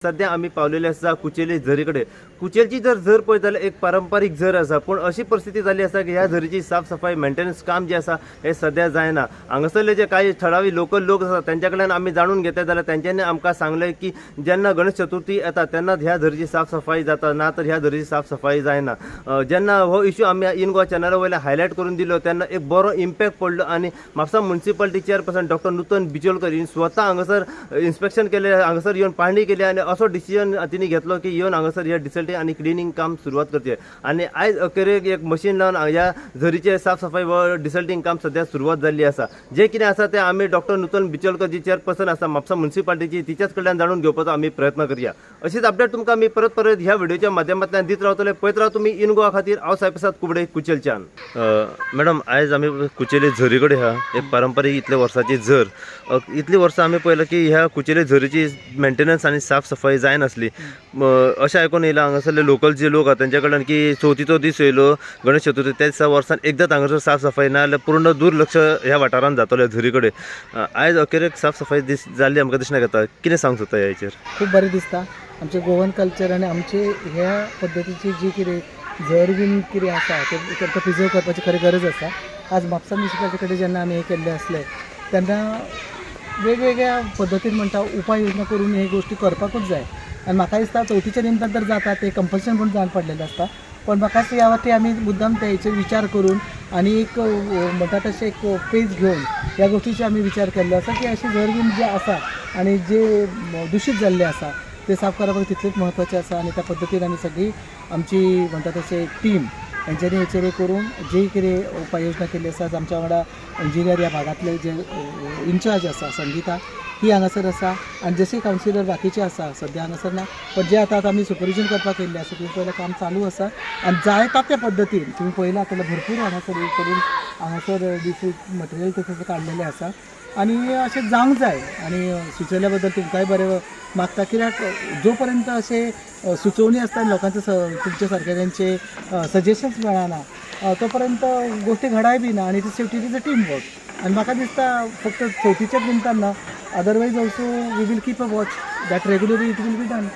सध्या आम्ही पावलेले आसा कुचेली झरीकडे. कुचेलची जर झर पळयत जाल्यार एक पारंपारीक झर आसा, पूण अशी परिस्थिती जाली आसा की ह्या झरीची साफसफाई मेंटेनन्स काम जे आसा हे सध्या जायना. हांगासरले जे काही थळावी लोकल लोक आसा त्यांच्या कडल्यान आमी जाणून घेतले जाल्यार त्यांच्यानी आमकां सांगले की जेन्ना गणेश चतुर्थी येता तेन्ना ह्या झरीची साफसफाई जाता, ना तर ह्या झरीची साफसफाई जायना. जेन्ना हो इश्यू आमी इन गोवा चॅनला वयल्यान हायलायट करून दिलो तेन्ना एक बरो इम्पॅक्ट पडलो आणि म्हापसा म्युनिसिपालिटी चेअरपर्सन डॉक्टर नूतन बिचोलकर हिने स्वता हांगासर इन्स्पेक्शन केले, हांगासर येवन पाहणी केली आणि असो डिसिजन तिने घेतलो की येवन हांगासर ह्या डिसल्टिंग आणि क्लिनिंग काम सुरवात करचे. आणि आयज अखेरेक एक मशीन लावन ह्या झरीचे साफसफाई व डिसल्टिंग काम सध्या सुरवात जाल्ली आसा. जे कितें आसा ते आमी डॉक्टर नूतन बिचोलकर जी चेअरपर्सन आसा म्हापसा म्युनिसिपालिटीची तिच्याच कडल्यान जाणून घेवपाचो आमी प्रयत्न करया. अशीच अपडेट तुमकां आमी परत ह्या व्हिडिओच्या माध्यमांतल्यान दित रावतले. पळयत राव तुमी इन गोवा खातीर हांव साईप्रसाद कुबडे कुचेलच्यान. मॅडम आयज आमी कुचेली झरी कडेन आहा. एक पारंपारीक इतले वर्साची झर. इतली वर्सां आमी पळयलां की ह्या कुचेली झरीची मेंटेनन्स आनी साफसफाई जायनासली. अशें आयकून येयलां हांगासरले लोकल जे लोक आसा तेंच्या कडल्यान की चवथीचो दीस येयलो गणेश चतुर्थी त्या दिसा वर्सान एकदांच हांगासर साफसफाई ना जाल्यार पूर्ण दुर्लक्ष ह्या वाठारांत जातलें झरी कडेन. आयज अखेरेक साफसफाई जाल्ली आमकां दिसना येता. कितें सांगूंक सोदता ह्या हेचेर? खूब बरें दिसता. आमचें गोवन कल्चर आनी आमचे ह्या पद्दतीची जी कितें झर बीन कितें आसा ते प्रिजर्व करपाची खरी गरज आसा. आज म्हापसा म्युनिसिपालिटी कडेन जेन्ना आमी हे केल्ले आसले तेन्ना वेगवेगळ्या पद्दतीन म्हणटा उपाय योजना करून हे गोष्टी करपाकूच जाय. आनी म्हाका दिसता चवथीच्या निमतान तर जाता ते कंपल्शन म्हणून जावन पडलेलें आसता. पण म्हाका ह्या वाटी आमी मुद्दाम तेचेर विचार करून आनी एक म्हणटा तशें एक पेज घेवन ह्या गोष्टीचेर आमी विचार केल्लो आसा की अशी झर बीन जे आसा आनी जे दुशीत जाल्ले आसा ते साफ करप तितलेंच म्हत्वाचें आसा. आनी त्या पद्दतीन आमी सगळी आमची म्हणटा तशें टीम हेंच्यांनी हेचेर करून जी कितें उपाय योजना केल्ली आसा. आमच्या वांगडा इंजिनियर ह्या भागांतले जे इन्चार्ज आसा संगीता ही हांगासर आसा आनी जशी कावन्सिलर बाकीचे आसा सद्या हांगासर ना, पण जे आतां आमी सुपरविजन करपाक येयल्ले आसा तुमी पयलें काम चालू आसा आनी जायता त्या पद्दतीन तुमी पयलां जाल्यार भरपूर हांगासर करून हांगासर डिस्ट्रिक्ट मटेरियल तशें काडलेलें आसा आनी अशें जावंक जाय. आनी सुचयल्या बद्दल तुमकांय बरें मागता, कित्याक जो पर्यंत अशें सुचोवणी आसता लोकांचे तुमच्या सारकेल्यांचे सजेशन्स मेळना तो पर्यंत गोष्टी घडाय बी ना. आनी शेवटी इज अ टीम वर्क. आनी म्हाका दिसता फक्त चवथीच्याच निमतान ना, otherwise also we will keep a watch that regularly it will be done.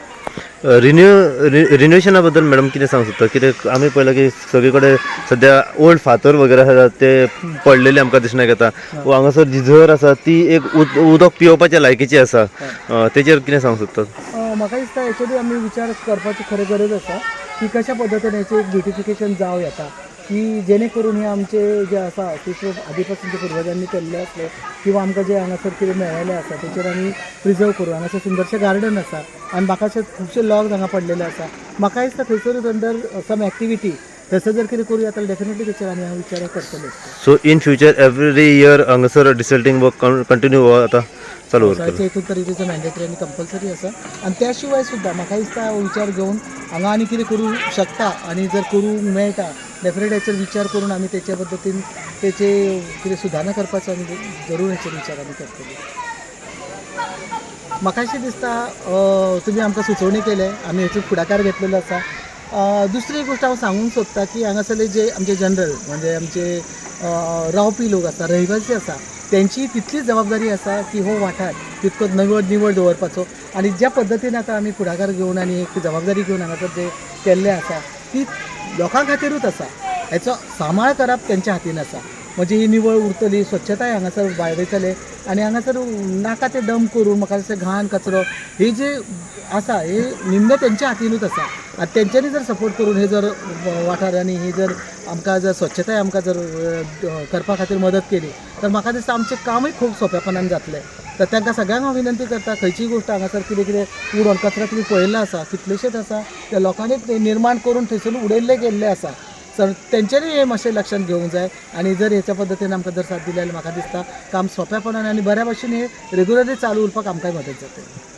रिन्युएशना बद्दल मॅडम कितें सांगूंक सोदता? कित्याक आमी पळयलां की सगळे कडेन सद्या ओल्ड फातर वगैरे आसा ते पडलेले आमकां दिसना येता. हांगासर जी झर आसा ती एक उदक पिवपाच्या लायकीची आसा. तेचेर कितें सांगूंक सोदता? म्हाका दिसता हेचेरूय आमी विचार करपाची खरी गरज आसा की कशा पद्दतीन हेचें एक ब्युटिफिकेशन जावं येता की जेणे करून हे आमचे जे आसा ते आदी पासून पुर्वजांनी केल्ले आसले किंवा आमकां जे हांगासर कितें मेळ्ळेलें आसा तेचेर आमी प्रिजर्व करूं. हांगासर सुंदरशें गार्डन आसा आनी म्हाका अशे खुबशे लॉग्स हांगा पडलेले आसा. म्हाका दिसता थंयसरूच अंडर सम एक्टिविटी थंयसर जर कितें करूं येता डेफिनेटली तेचेर आमी हांव विचार करतले. So in future every year हांगासर डिसल्टिंग वर्क कंटिन्यू आता चालू उरतलें. हितून तरी तेचो मॅन्डेटरी आनी कंपल्सरी आसा. आनी त्या शिवाय सुद्दां म्हाका दिसता विचार घेवन हांगा आनी कितें करूं शकता आनी जर करूंक मेळटा डेफिनेट हेचेर विचार करून आमी तेच्या पद्दतीन तेचे कितें सुदारणां करपाचो आनी जरूर हेचेर विचार आमी करतले. म्हाका अशें दिसता तुमी आमकां सुचोवणी केले, आमी हेचो फुडाकार घेतलेलो आसा. दुसरी गोश्ट हांव सांगूंक सोदता की हांगासरले जे आमचे जनरल म्हणजे आमचे रावपी लोक आसा, रहिवासी आसा, त्यांची तितलीच जबाबदारी आसा की हो वाठार तितको निवळ दवरपाचो. आनी ज्या पद्दतीन आतां आमी फुडाकार घेवन आनी एक जबाबदारी घेवन हांगासर जे केल्लें आसा ती लोकां खातीरूच आसा. हेचो सांबाळ करप तेंच्या हातीन आसा. म्हणजे ही निवळ उरतली, स्वच्छताय हांगासर बाळगयतले आनी हांगासर नाका ते डंप करून म्हाका दिसता घाण कचरो हे जे आसा हे निम्मे तेंच्या हातीनूच आसा. आनी तेंच्यांनी जर सपोर्ट करून हे जर वाठारांनी ही जर आमकां जर स्वच्छताय आमकां जर करपा खातीर मदत केली तर म्हाका दिसता आमचें कामूय खूब सोंपेपणान जातलें. तर तांकां सगळ्यांक हांव विनंती करता खंयचीय गोश्ट हांगासर कितें कितें उडोवन कचरो तुमी पळयल्लो आसा कितलेशेच आसा त्या लोकांनी ते निर्माण करून थंयसून उडयल्ले गेल्ले आसा. सर तेंच्यांनी हे मातशें लक्षांत घेवंक जाय आनी जर हेच्या पद्दतीन आमकां जर साथ दिली जाल्यार म्हाका दिसता काम सोंपेपणान आनी बऱ्या भशेन हे रेग्युलरली चालू उरपाक आमकांय मदत जातली.